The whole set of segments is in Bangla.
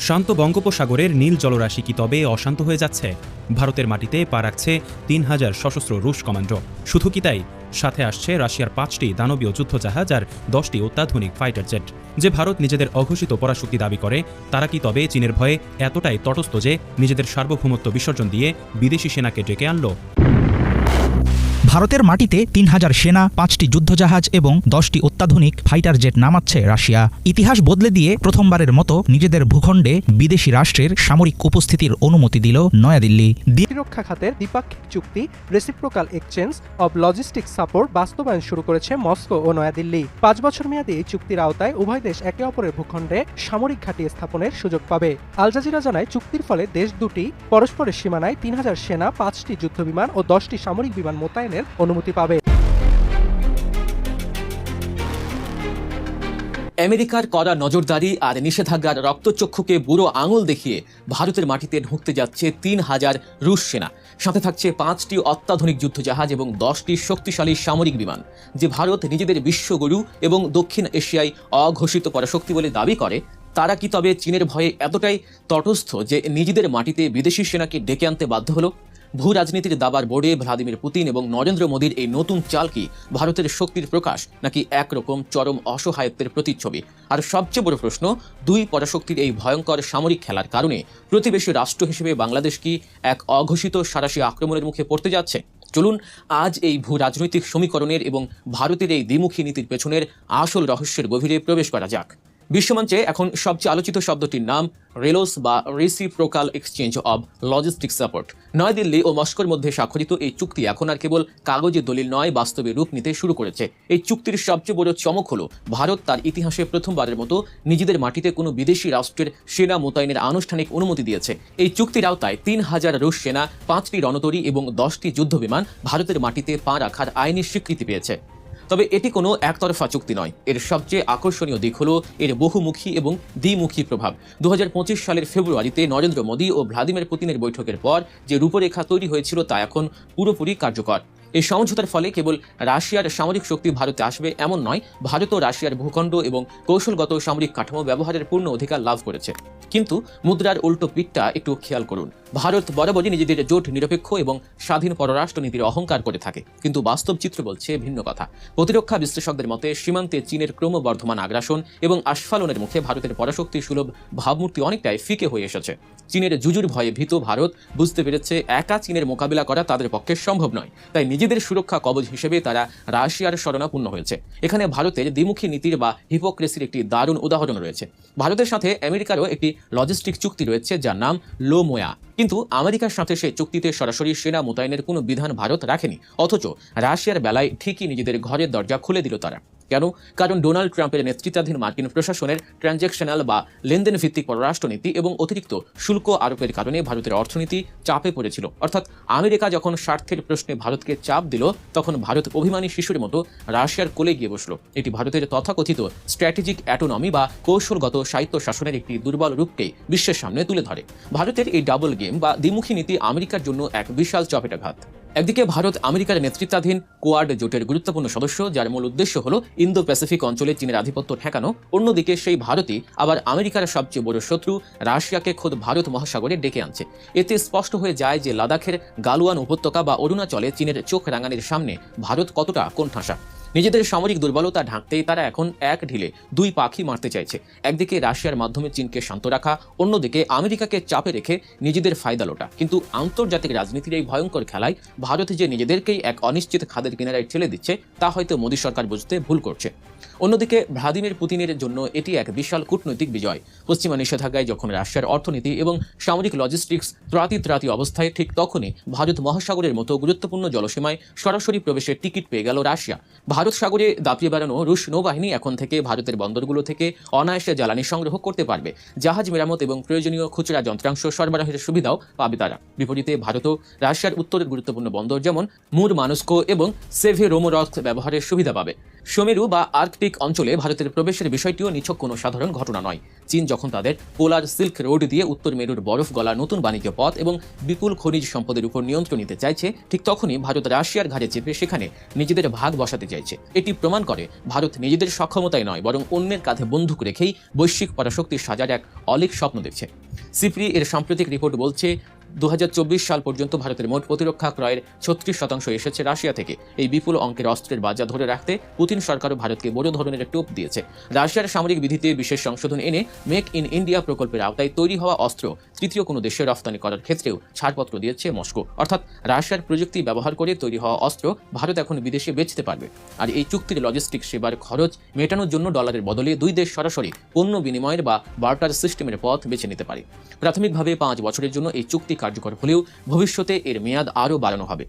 শান্ত বঙ্গোপসাগরের নীল জলরাশি কি তবে অশান্ত হয়ে যাচ্ছে? ভারতের মাটিতে পা রাখছে ৩,০০০ সশস্ত্র রুশ কমান্ডো। শুধু কি তাই, সাথে আসছে রাশিয়ার ৫টি দানবীয় যুদ্ধজাহাজ আর ১০টি অত্যাধুনিক ফাইটার জেট। যে ভারত নিজেদের অঘোষিত পরাশক্তি দাবি করে, তারা কি তবে চীনের ভয়ে এতটাই তটস্থ যে নিজেদের সার্বভৌমত্ব বিসর্জন দিয়ে বিদেশি সেনাকে ডেকে আনল? ভারতের মাটিতে ৩,০০০ সেনা, ৫টি যুদ্ধজাহাজ এবং 10টি অত্যাধুনিক ফাইটার জেট নামাচ্ছে রাশিয়া। ইতিহাস বদলে দিয়ে প্রথমবারের মতো নিজেদের ভূখণ্ডে বিদেশি রাষ্ট্রের সামরিক উপস্থিতির অনুমতি দিল নয়াদিল্লি। প্রতিরক্ষা খাতের দ্বিপাক্ষিক চুক্তি reciprocal exchange of logistic support বাস্তবায়ন শুরু করেছে মস্কো ও নয়াদিল্লি। 5 বছর মেয়াদী এই চুক্তির আওতায় উভয় দেশ একে অপরের ভূখণ্ডে সামরিক ঘাঁটি স্থাপনের সুযোগ পাবে। আল জাজিরা জানায়, চুক্তির ফলে দেশ দুটি পরস্পরের সীমানায় ৩,০০০ সেনা, 5টি যুদ্ধবিমান ও 10টি সামরিক বিমান মোতায়েনের অনুমতি পাবে। আমেরিকার কড়া নজরদারি আর নিষেধাজ্ঞার রক্তচক্ষুকে বুড়ো আঙুল দেখিয়ে ভারতের মাটিতে ঢুকতে যাচ্ছে ৩,০০০ রুশ সেনা, সাথে থাকছে 5টি অত্যাধুনিক যুদ্ধজাহাজ এবং 10টি শক্তিশালী সামরিক বিমান। যে ভারত নিজেদের বিশ্বগুরু এবং দক্ষিণ এশিয়ায় অঘোষিত পরাশক্তি বলে দাবি করে, তারা কি তবে চীনের ভয়ে এতটাই তটস্থ যে নিজেদের মাটিতে বিদেশি সেনাকে ডেকে আনতে বাধ্য হলো? ভূ রাজনীতির দাবার বোর্ডে ভ্লাদিমির পুতিন এবং নরেন্দ্র মোদীর এই নতুন চাল কি ভারতের শক্তির প্রকাশ, নাকি একরকম চরম অসহায়ত্বের প্রতিচ্ছবি? আর সবচেয়ে বড় প্রশ্ন, দুই পরাশক্তির এই ভয়ঙ্কর সামরিক খেলার কারণে প্রতিবেশী রাষ্ট্র হিসেবে বাংলাদেশ কি এক অঘোষিত সাঁড়াশি আক্রমণের মুখে পড়তে যাচ্ছে? চলুন আজ এই ভূ রাজনৈতিক সমীকরণের এবং ভারতের এই দ্বিমুখী নীতির পেছনের আসল রহস্যের গভীরে প্রবেশ করা যাক। বিশ্বমঞ্চে এখন সবচেয়ে আলোচিত শব্দটির নাম রেলোস বা reciprocal exchange of logistic support. New Delhi ও মস্কোর মধ্যে স্বাক্ষরিত এই চুক্তি এখন আর কেবল কাগজের দলিল নয়, বাস্তবে রূপ নিতে শুরু করেছে। এই চুক্তির সবচেয়ে বড় চমক হলো, ভারত তার ইতিহাসে প্রথমবারের মতো নিজেদের মাটিতে কোনো বিদেশি রাষ্ট্রের সেনা মোতায়েনের আনুষ্ঠানিক অনুমতি দিয়েছে। এই চুক্তির আওতায় ৩,০০০ রুশ সেনা, 5টি রণতরী এবং 10টি যুদ্ধবিমান ভারতের মাটিতে পা রাখার আইনি স্বীকৃতি পেয়েছে। তবে এটি কোনো একতরফা চুক্তি নয়। এর সবচেয়ে আকর্ষণীয় দিক হলো এর বহুমুখী এবং দ্বিমুখী প্রভাব। 2025 সালের ফেব্রুয়ারিতে নরেন্দ্র মোদী ও ভ্লাদিমির পুতিনের বৈঠকের পর যে রূপরেখা তৈরি হয়েছিল তা এখন পুরোপুরি কার্যকর। এই সমঝোতার ফলে কেবল রাশিয়ার সামরিক শক্তি ভারতে আসবে এমন নয়, ভারত ও রাশিয়ার ভূখণ্ড এবং কৌশলগত সামরিক কাঠামো ব্যবহারের পূর্ণ অধিকার লাভ করেছে। কিন্তু মুদ্রার উল্টো পিঠটা একটু খেয়াল করুন। ভারত বরাবরই নিজেদের জোট নিরপেক্ষ এবং স্বাধীন পররাষ্ট্রনীতির অহংকার করে থাকে, কিন্তু বাস্তব চিত্র বলছে ভিন্ন কথা। প্রতিরক্ষা বিশ্লেষকদের মতে সীমান্তে চীনের ক্রমবর্ধমান আগ্রাসন এবং আস্ফালনের মুখে ভারতের পরাশক্তি সুলভ ভাবমূর্তি অনেকটাই ফিকে হয়ে এসেছে। চীনের জুজুর ভয়ে ভীত ভারত বুঝতে পেরেছে একা চীনের মোকাবিলা করা তাদের পক্ষে সম্ভব নয়, তাই নিজেদের সুরক্ষা কবচ হিসেবে তারা রাশিয়ার শরণাপন্ন হয়েছে। এখানে ভারতের দ্বিমুখী নীতির বা হিপোক্রেসির একটি দারুণ উদাহরণ রয়েছে। ভারতের সাথে আমেরিকারও একটি লজিস্টিক চুক্তি রয়েছে যার নাম লোমোয়া, কিন্তু আমেরিকার সাথে সেই চুক্তিতে সরাসরি সেনা মোতায়েনের কোনো বিধান ভারত রাখেনি। অথচ রাশিয়ার বেলায় ঠিকই নিজেদের ঘরের দরজা খুলে দিল তারা। কেন? কারণ ডোনাল্ড ট্রাম্পের নেতৃত্বাধীন মার্কিন প্রশাসনের ট্রানজ্যাকশনাল বা লেনদেন ভিত্তিক পররাষ্ট্রনীতি এবং অতিরিক্ত শুল্ক আরোপের কারণে ভারতের অর্থনীতি চাপে পড়েছিল। অর্থাৎ আমেরিকা যখন স্বার্থের প্রশ্নে ভারতকে চাপ দিল, তখন ভারত অভিমানী শিশুর মতো রাশিয়ার কোলে গিয়ে বসল। এটি ভারতের তথাকথিত স্ট্র্যাটেজিক অ্যাটোনমি বা কৌশলগত সাহিত্য শাসনের একটি দুর্বল রূপকেই বিশ্বের সামনে তুলে ধরে। ভারতের এই ডাবল গেম বা দ্বিমুখী নীতি আমেরিকার জন্য এক বিশাল চপেটাঘাত। একদিকে ভারত আমেরিকার নেতৃত্বাধীন কোয়াড জোটের গুরুত্বপূর্ণ সদস্য, যার মূল উদ্দেশ্য হলো ইন্দো প্যাসিফিক অঞ্চলে চীনের আধিপত্য ঠেকানো। অন্যদিকে সেই ভারতই আবার আমেরিকার সবচেয়ে বড় শত্রু রাশিয়াকে খোদ ভারত মহাসাগরে ডেকে আনছে। এতে স্পষ্ট হয়ে যায় যে লাদাখের গালওয়ান উপত্যকা বা অরুণাচলে চীনের চোখ রাঙানির সামনে ভারত কতটা কোণঠাসা। নিজেদের সামরিক দুর্বলতা ঢাকতেই তারা এখন এক ঢিলে দুই পাখি মারতে চাইছে। একদিকে রাশিয়ার মাধ্যমে চীনকে শান্ত রাখা, অন্যদিকে আমেরিকাকে চাপে রেখে নিজেদের ফায়দা লোটা। কিন্তু আন্তর্জাতিক রাজনীতির এই ভয়ঙ্কর খেলায় ভারত যে নিজেদেরকেই এক অনিশ্চিত খাদের কিনারায় ঠেলে দিচ্ছে, তা হয়তো মোদী সরকার বুঝতে ভুল করছে। অন্যদিকে ভ্লাদিমির পুতিনের জন্য এটি এক বিশাল কূটনৈতিক বিজয়। পশ্চিমা নিষেধাজ্ঞায় যখন রাশিয়ার অর্থনীতি এবং সামরিক লজিস্টিক্স ত্রাতি অবস্থায়, ঠিক তখনই ভারত মহাসাগরের মতো গুরুত্বপূর্ণ জলসীমায় সরাসরি প্রবেশের টিকিট পেয়ে গেল রাশিয়া। ভারত সাগরে দাপিয়ে বেড়ানো রুশ নৌবাহিনী এখন থেকে ভারতের বন্দরগুলো থেকে অনায়াসে জ্বালানি সংগ্রহ করতে পারবে। জাহাজ মেরামত এবং প্রয়োজনীয় খুচরা যন্ত্রাংশ সরবরাহের সুবিধাও পাবে তারা। বিপরীতে ভারতও রাশিয়ার উত্তরের গুরুত্বপূর্ণ বন্দর যেমন মুরমানস্ক এবং সেভেরোমোরস্ক ব্যবহারের সুবিধা পাবে। সুমেরু বা আর্কটিক অঞ্চলে ভারতের প্রবেশের বিষয়টিও নিছক কোনো সাধারণ ঘটনা নয়। চীন যখন তাদের পোলার সিল্ক রোড দিয়ে উত্তর মেরুর বরফ গলা নতুন বাণিজ্য পথ এবং বিপুল খনিজ সম্পদের উপর নিয়ন্ত্রণ নিতে চাইছে, ঠিক তখনই ভারত রাশিয়ার ঘাড়ে চেপে সেখানে নিজেদের ভাগ বসাতে চাইছে। এটি প্রমাণ করে ভারত নিজেদের সক্ষমতায় নয়, বরং অন্যের কাঁধে বন্দুক রেখেই বৈশ্বিক পরাশক্তি সাজার এক অলীক স্বপ্ন দেখছে। সিপ্রি এর সাম্প্রতিক রিপোর্ট বলছে 2024 সাল পর্যন্ত ভারতের মোট প্রতিরক্ষা ক্রয়ের 36% এসেছে রাশিয়া থেকে। এই বিপুল অঙ্কের অস্ত্রের বাজার ধরে রাখতে পুতিন সরকারও ভারতকে বড় ধরনের টোপ দিয়েছে। রাশিয়ার সামরিক বিধিতে বিশেষ সংশোধন এনে মেক ইন ইন্ডিয়া প্রকল্পের আওতায় তৈরি হওয়া অস্ত্র তৃতীয় কোনো দেশে রফতানি করার ক্ষেত্রেও ছাড়পত্র দিয়েছে মস্কো। অর্থাৎ রাশিয়ার প্রযুক্তি ব্যবহার করে তৈরি হওয়া অস্ত্র ভারত এখন বিদেশে বেচতে পারবে। আর এই চুক্তির লজিস্টিক সেবার খরচ মেটানোর জন্য ডলারের বদলে দুই দেশ সরাসরি পণ্য বিনিময়ের বা বার্টার সিস্টেমের পথ বেছে নিতে পারে। প্রাথমিকভাবে 5 বছরের জন্য এই চুক্তি কার্যকর হলেও ভবিষ্যতে এর মেয়াদ আরও বাড়ানো হবে।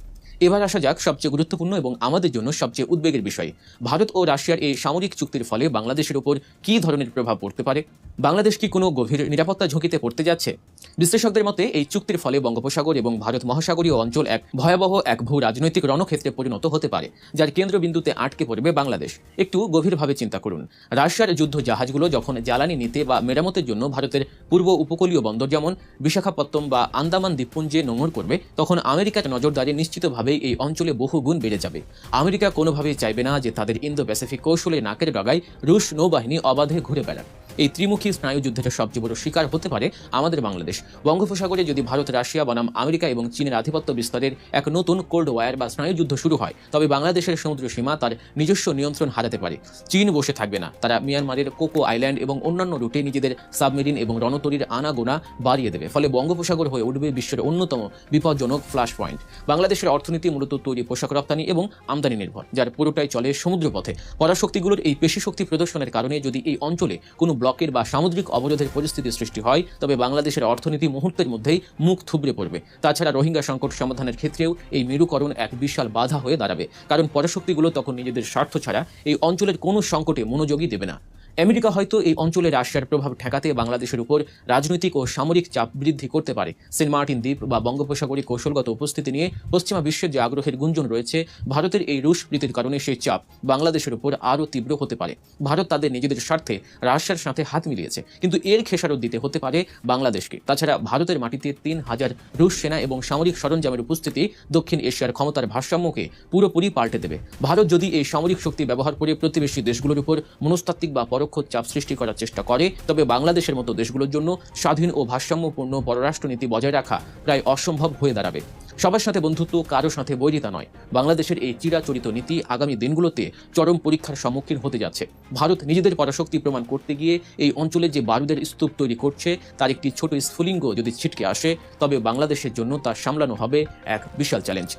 এবার আসা যাক সবচেয়ে গুরুত্বপূর্ণ এবং আমাদের জন্য সবচেয়ে উদ্বেগের বিষয়। ভারত ও রাশিয়ার এই সামরিক চুক্তির ফলে বাংলাদেশের উপর কী ধরনের প্রভাব পড়তে পারে? বাংলাদেশ কি কোনো গভীর নিরাপত্তা ঝুঁকিতে পড়তে যাচ্ছে? বিশ্লেষকদের মতে এই চুক্তির ফলে বঙ্গোপসাগর এবং ভারত মহাসাগরীয় অঞ্চল এক ভয়াবহ ভূ রাজনৈতিক রণক্ষেত্রে পরিণত হতে পারে, যার কেন্দ্রবিন্দুতে আটকে পড়বে বাংলাদেশ। একটু গভীরভাবে চিন্তা করুন। রাশিয়ার যুদ্ধ জাহাজগুলো যখন জ্বালানি নিতে বা মেরামতের জন্য ভারতের পূর্ব উপকূলীয় বন্দর যেমন বিশাখাপত্তনম বা আন্দামান দ্বীপপুঞ্জে নোঙর করবে, তখন আমেরিকার নজরদারি নিশ্চিতভাবেই এই অঞ্চলে বহু গুণ বেড়ে যাবে। আমেরিকা কোনোভাবেই চাইবে না যে তাদের ইন্দো প্যাসিফিক কৌশলে নাকের ডগায় রুশ নৌবাহিনী অবাধে ঘুরে বেড়াক। এই ত্রিমুখী স্নায়ুযুদ্ধের সবচেয়ে বড় শিকার হতে পারে আমাদের বাংলাদেশ। বঙ্গোপসাগরে যদি ভারত, রাশিয়া বনাম আমেরিকা এবং চীনের আধিপত্য বিস্তারের এক নতুন কোল্ড ওয়ার বা স্নায়ুযুদ্ধ শুরু হয়, তবে বাংলাদেশের সমুদ্র সীমা তার নিজস্ব নিয়ন্ত্রণ হারাতে পারে। চীন বসে থাকবে না। তারা মিয়ানমারের কোকো আইল্যান্ড এবং অন্যান্য রুটে নিজেদের সাবমেরিন এবং রণতরীর আনাগোনা বাড়িয়ে দেবে। ফলে বঙ্গোপসাগর হয়ে উঠবে বিশ্বের অন্যতম বিপজ্জনক ফ্ল্যাশ পয়েন্ট। বাংলাদেশের অর্থনীতি মূলত তৈরি পোশাক রপ্তানি এবং আমদানি নির্ভর, যার পুরোটাই চলে সমুদ্রপথে। পরাশক্তিগুলোর এই পেশিশক্তি প্রদর্শনের কারণে যদি এই অঞ্চলে কোনো ব্লকের বা সামুদ্রিক অবরোধের পরিস্থিতি সৃষ্টি হয়, তবে বাংলাদেশের অর্থনীতি মুহূর্তের মধ্যেই মুখ থুবড়ে পড়বে। তাছাড়া রোহিঙ্গা সংকট সমাধানের ক্ষেত্রেও এই মেরুকরণ এক বিশাল বাধা হয়ে দাঁড়াবে, কারণ পরাশক্তিগুলো তখন নিজেদের স্বার্থ ছাড়া এই অঞ্চলের কোনো সংকটে মনোযোগই দেবে না। আমেরিকা হয়তো এই অঞ্চলে রাশিয়ার প্রভাব ঠেকাতে বাংলাদেশের উপর রাজনৈতিক ও সামরিক চাপ বৃদ্ধি করতে পারে। সেন্ট মার্টিন দ্বীপ বা বঙ্গোপসাগরে কৌশলগত উপস্থিতি নিয়ে পশ্চিমা বিশ্বের যে আগ্রহের গুঞ্জন রয়েছে, ভারতের এই রুশ প্রীতির কারণে সেই চাপ বাংলাদেশের উপর আরও তীব্র হতে পারে। ভারত তাদের নিজেদের স্বার্থে রাশিয়ার সাথে হাত মিলিয়েছে, কিন্তু এর খেসারত দিতে হতে পারে বাংলাদেশকে। তাছাড়া ভারতের মাটিতে 3000 রুশ সেনা এবং সামরিক সরঞ্জামের উপস্থিতি দক্ষিণ এশিয়ার ক্ষমতার ভারসাম্যকে পুরোপুরি পাল্টে দেবে। ভারত যদি এই সামরিক শক্তি ব্যবহার করে প্রতিবেশী দেশগুলোর উপর মনস্তাত্ত্বিক বা পরোক্ষ চাপ সৃষ্টি করার চেষ্টা করে, তবে বাংলাদেশের মতো দেশগুলোর জন্য স্বাধীন ও ভারসাম্যপূর্ণ পররাষ্ট্রনীতি বজায় রাখা প্রায় অসম্ভব হয়ে দাঁড়াবে। সবার সাথে বন্ধুত্ব, কারো সাথে বৈরিতা নয়। বাংলাদেশের এই চিরাচরিত নীতি আগামী দিনগুলোতে চরম পরীক্ষার সম্মুখীন হতে যাচ্ছে। ভারত নিজেদের পরাশক্তি প্রমাণ করতে গিয়ে এই অঞ্চলে যে বারুদের স্তূপ তৈরি করছে, তার একটি ছোট স্ফুলিঙ্গ যদি ছিটকে আসে, তবে বাংলাদেশের জন্য তা সামলানো হবে এক বিশাল চ্যালেঞ্জ।